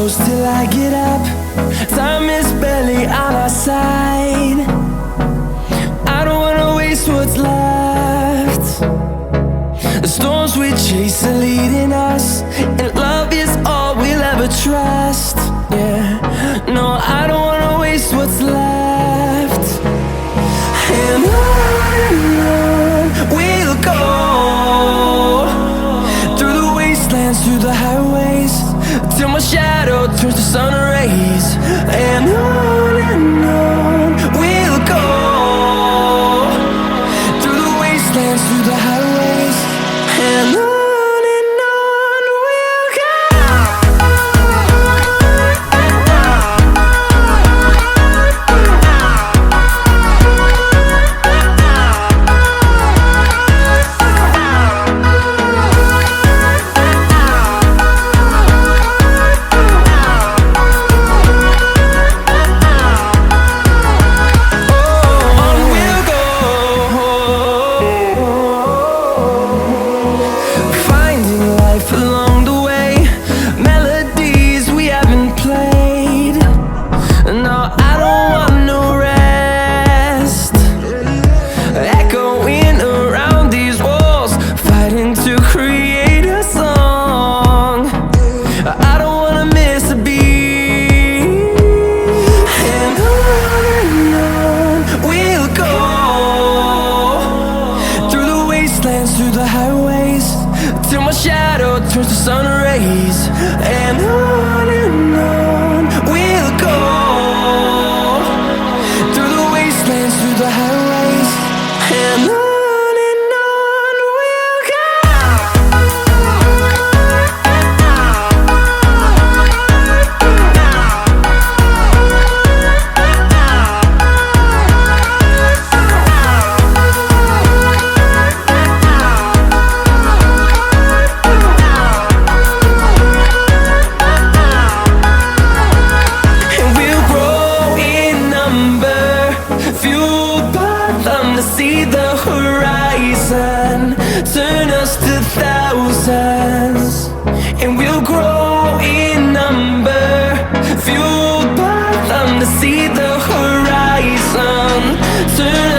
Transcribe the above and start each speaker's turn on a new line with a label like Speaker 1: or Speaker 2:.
Speaker 1: close till I get up. Time is barely on our side. I don't wanna waste what's left. The storms we chase are leading us, and love is all we'll ever trust. Yeah, no, I don't wanna waste what's left. And on we'll go, through the wastelands, through the highways, till my shadow turns to sun rays. And on we'll go, through the wastelands, through the highways, and on. Through the highways, till my shadow turns to sun rays. And on we'll go, through the wastelands, through the highways, and on. See the horizon turn us to thousands, and we'll grow in number, fueled by them to see the horizon turn